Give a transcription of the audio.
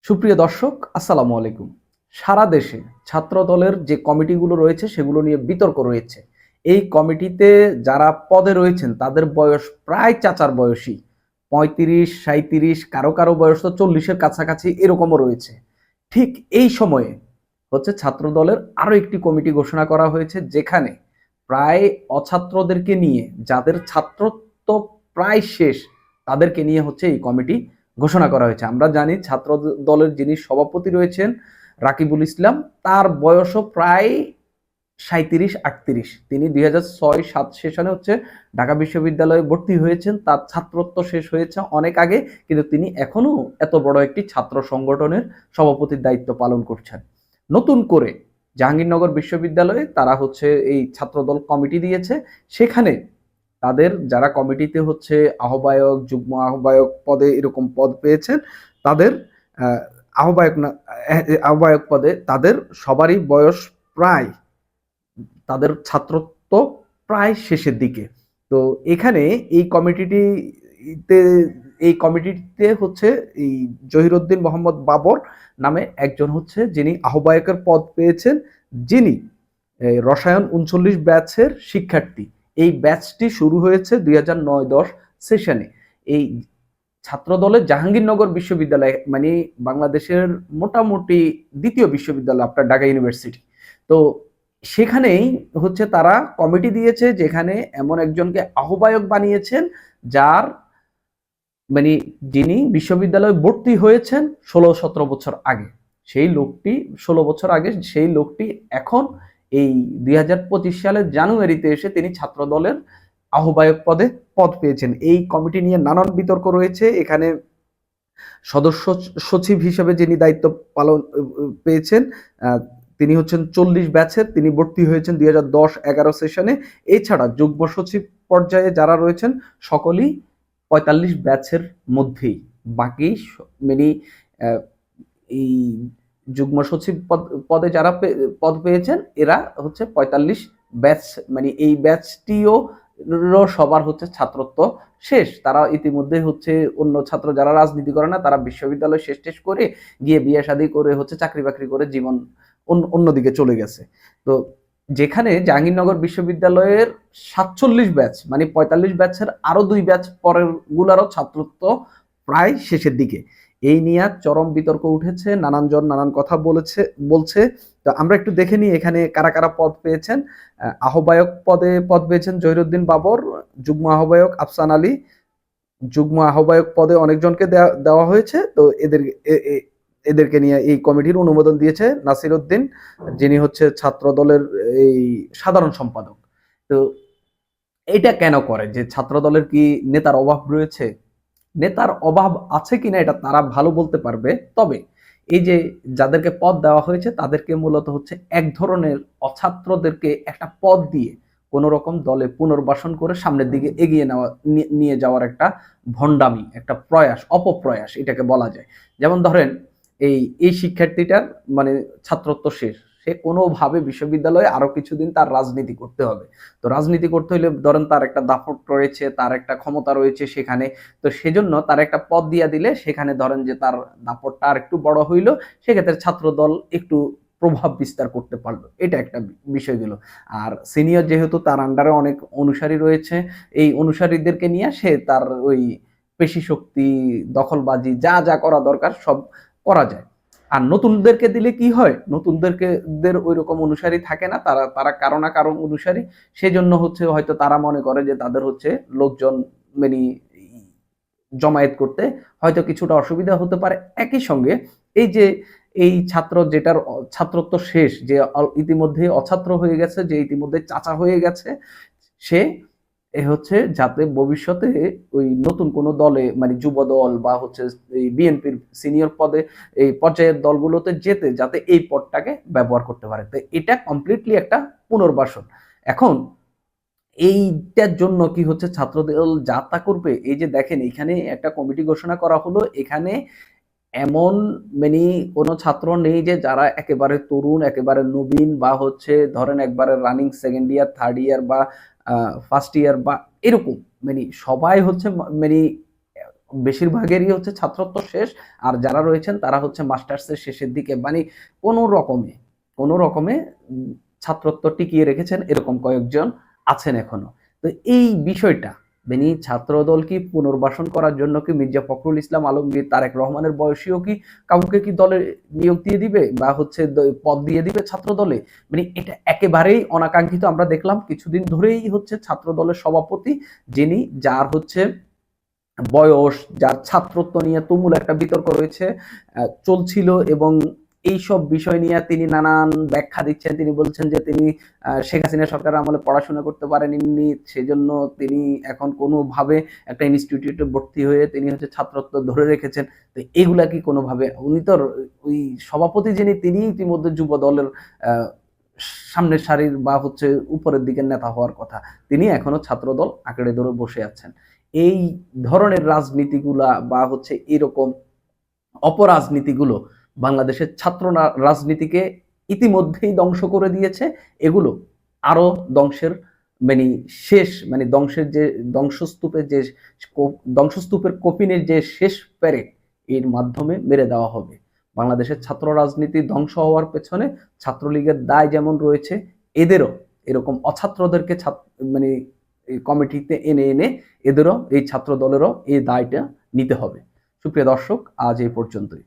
সুপ্রিয় দর্শক, আসসালামু আলাইকুম। সারা দেশে ছাত্র দলের যে কমিটিগুলো রয়েছে সেগুলো নিয়ে বিতর্ক রয়েছে। এই কমিটিতে যারা পদে রয়েছেন তাদের বয়স প্রায় চাচার বয়সী। ৩৫, ৩৭, কারো বয়স তো ৪০-এর কাছাকাছি এরকমও রয়েছে। ঠিক এই সময়ে ছাত্র দলের আরো একটি কমিটি ঘোষণা করা হয়েছে, যেখানে প্রায় অছাত্রদেরকে নিয়ে, যাদের ছাত্রত্ব প্রায় শেষ, তাদেরকে নিয়ে এই কমিটি ঘোষণা করা হয়েছে। আমরা জানি ছাত্র দলের যিনি সভাপতি রয়েছেন রাকিবুল ইসলাম, তার বয়সও প্রায় ৩৭-৩৮। তিনি ২০০৬-৭ সেশনে ঢাকা বিশ্ববিদ্যালয়ে ভর্তি হয়েছেন। তার ছাত্রত্ব শেষ হয়েছে অনেক আগে, কিন্তু তিনি এখনো এত বড় একটি ছাত্র সংগঠনের সভাপতির দায়িত্ব পালন করছেন। নতুন করে জাহাঙ্গীরনগর বিশ্ববিদ্যালয়ে তারা এই ছাত্রদল কমিটি দিয়েছে। সেখানে তাদের যারা কমিটিতে আহ্বায়ক, যুগ্ম আহ্বায়ক পদে এরকম পদ পেয়েছেন, তাদের আহ্বায়ক না আহ্বায়ক পদে তাদের সবারই বয়স প্রায়, তাদের ছাত্রত্ব প্রায় শেষের দিকে। তো এখানে এই কমিটিটিতে এই কমিটিতে এই জহিরুদ্দিন মোহাম্মদ বাবর নামে একজন যিনি আহ্বায়কের পদ পেয়েছেন, যিনি রসায়ন ৩৯ ব্যাচের শিক্ষার্থী। এই ব্যাচটি শুরু হয়েছে ২০০৯-১০ সেশনে। এই ছাত্র দলের জাহাঙ্গীরনগর বিশ্ববিদ্যালয়, মানে বাংলাদেশের মোটামুটি দ্বিতীয় বিশ্ববিদ্যালয় আপনার ঢাকা ইউনিভার্সিটি। তো সেখানেই তারা কমিটি দিয়েছে, যেখানে এমন একজনকে আহ্বায়ক বানিয়েছেন যার মানে যিনি বিশ্ববিদ্যালয়ে ভর্তি হয়েছেন ১৬-১৭ বছর আগে। সেই লোকটি ১৬ বছর আগে, সেই লোকটি এখন এই ২০২৫ সালের জানুয়ারিতে এসে তিনি ছাত্র দলের আহ্বায়ক পদ পেয়েছেন। এই কমিটি নিয়ে নানান বিতর্ক রয়েছে। এখানে সদস্য সচিব হিসেবে যিনি দায়িত্ব পালন পেয়েছেন, তিনি ৪০ ব্যাচের, তিনি ভর্তি হয়েছেন ২০১০-১১ সেশনে। এছাড়া যুগ্ম সচিব পর্যায়ে যারা রয়েছেন সকলেই ৪৫ ব্যাচের মধ্যেই। বাকি মানে এই যুগ্ম সচিব পদে যারা পদ পেয়েছেন এরা ৪৫ ব্যাচ, মানে এই ব্যাচটিও সবার ছাত্রত্ব শেষ। তারা ইতিমধ্যে অন্য ছাত্র যারা রাজনীতি করে না, তারা বিশ্ববিদ্যালয় শেষ করে গিয়ে বিয়ে শাদী করে চাকরি বাকরি করে জীবন অন্যদিকে চলে গেছে। তো যেখানে জাহাঙ্গীরনগর বিশ্ববিদ্যালয়ের ৪৭ ব্যাচ, মানে ৪৫ ব্যাচের আরো ২ ব্যাচ পরের গুলারও ছাত্রত্ব প্রায় শেষের দিকে। এই নিয়ে চরম বিতর্ক উঠেছে, নানান জন নানান কথা বলছে। তো আমরা একটু দেখে নিই এখানে কারা কারা পদ পেয়েছেন। আহ্বায়ক পদ পেয়েছেন জহিরুদ্দিন বাবর, যুগ্ম আহ্বায়ক আফসান আলী, যুগ্ম আহ্বায়ক পদে অনেকজনকে দেওয়া হয়েছে। তো এদেরকে নিয়ে এই কমিটির অনুমোদন দিয়েছে নাসির উদ্দিন, যিনি ছাত্র দলের এই সাধারণ সম্পাদক। তো এটা কেন করে, যে ছাত্র দলের কি নেতার অভাব রয়েছে? নেতার অভাব আছে কিনা এটা তারা ভালো বলতে পারবে। তবে এই যে যাদেরকে পদ দেওয়া হয়েছে তাদেরকে মূলত এক ধরনের অছাত্রদেরকে একটা পদ দিয়ে কোন রকম দলে পুনর্বাসন করে সামনের দিকে এগিয়ে নিয়ে যাওয়ার একটা ভণ্ডামি, একটা অপপ্রয়াস এটাকে বলা যায়। যেমন ধরেন এই শিক্ষার্থীটার মানে ছাত্রত্ব শেষ, সে কোনোভাবে বিশ্ববিদ্যালয়ে আরো কিছুদিন তার রাজনীতি করতে হবে। তো রাজনীতি করতে হলে ধরেন তার একটা দাপট রয়েছে, তার একটা ক্ষমতা রয়েছে সেখানে। তো সেজন্য তার একটা পদ দিয়ে দিলে সেখানে ধরেন যে তার দাপটটা আর একটু বড় হইলো, সেক্ষেত্রে ছাত্র দল একটু প্রভাব বিস্তার করতে পারলো। এটা একটা বিষয় গেল। আর সিনিয়র যেহেতু, তার আন্ডারে অনেক অনুসারী রয়েছে, এই অনুসারীদেরকে নিয়ে সে তার ওই পেশি শক্তি, দখলবাজি যা যা করা দরকার সব করা যায়। আর নতুনদেরকে দিলে কি হয়, নতুনদের ওই রকম অনুসারী থাকে না, তারা কারো না কারো অনুসারী। সেজন্য হয়তো তারা মনে করে যে তাদের লোকজন মানে জমায়েত করতে হয়তো কিছুটা অসুবিধা হতে পারে। একই সঙ্গে এই যে এই ছাত্র যেটার ছাত্রত্ব শেষ, যে ইতিমধ্যে অছাত্র হয়ে গেছে, যে ইতিমধ্যে চাচা হয়ে গেছে, সে যাতে ভবিষ্যতে ওই নতুন কোন দলে, মানে যুব দল বা এই বিএনপির সিনিয়র পদে, এই পর্যায়ের দলগুলোতে যাতে এই পদটাকে ব্যবহার করতে পারে। তো এটা কমপ্লিটলি একটা পুনর্বাসন। এখন এইটার জন্য কি ছাত্রদল যা তা করবে। এই যে দেখেন এখানে একটা কমিটি ঘোষণা করা হলো, এখানে এমন মানে কোনো ছাত্র নেই যে যারা একেবারে তরুণ, একেবারে নবীন, বা ধরেন একবারে running second year, third year বা ফার্স্ট ইয়ার বা এরকম। মানে সবাই মানে বেশিরভাগেরই হচ্ছে ছাত্রত্ব শেষ, আর যারা রয়েছেন তারা হচ্ছে মাস্টার্সের শেষের দিকে, মানে কোনো রকমে ছাত্রত্ব টিকিয়ে রেখেছেন এরকম কয়েকজন আছেন এখনো। তো এই বিষয়টা মানে ছাত্রদল কি পুনর্বাসন করার জন্য কি মির্জা ফখরুল ইসলাম আলমগীর, তারেক রহমানের বয়সীও কি কাউকে কি দলে নিয়োগ দিয়ে দিবে বা হচ্ছে পদ দিয়ে দিবে ছাত্র দলে? মানে এটা একেবারেই অনাকাঙ্ক্ষিত। আমরা দেখলাম কিছুদিন ধরেই হচ্ছে ছাত্র দলের সভাপতি, যিনি যার হচ্ছে বয়স, যার ছাত্রত্ব নিয়ে তুমুল একটা বিতর্ক রয়েছে চলছিল, এবং এইসব বিষয় নিয়ে তিনি নানান ব্যাখ্যা দিচ্ছেন। তিনি বলছেন যে তিনি শেখ হাসিনা সরকারের আমলে পড়াশোনা করতে পারেননি, সেজন্য তিনি এখন কোনোভাবে একটা ইনস্টিটিউটে ভর্তি হয়ে তিনি হচ্ছে ছাত্রত্ব ধরে রেখেছেন। তো এইগুলা কি কোনোভাবে, উনি তো ওই সভাপতি যিনি, তিনি ইতিমধ্যে যুব দলের সামনের সারির বা হচ্ছে উপরের দিকের নেতা হওয়ার কথা, তিনি এখনো ছাত্রদল আঁকড়ে ধরে বসে আছেন। এই ধরনের রাজনীতিগুলা বা হচ্ছে এরকম অপরাজনীতিগুলো বাংলাদেশের ছাত্র রাজনীতিকে ইতিমধ্যেই ধ্বংস করে দিয়েছে। এগুলো আরো ধ্বংসের মানে শেষ, মানে ধ্বংসের যে ধ্বংসস্তূপের যে ধ্বংসস্তূপের কফিনের যে শেষ প্যারেক, এর মাধ্যমে মেরে দেওয়া হবে। বাংলাদেশের ছাত্র রাজনীতি ধ্বংস হওয়ার পেছনে ছাত্রলীগের দায় যেমন রয়েছে, এদেরও এরকম অছাত্রদেরকে মানে কমিটিতে এনে এনে এদেরও, এই ছাত্র দলেরও এই দায়টা নিতে হবে। সুপ্রিয় দর্শক, আজ এই পর্যন্তই।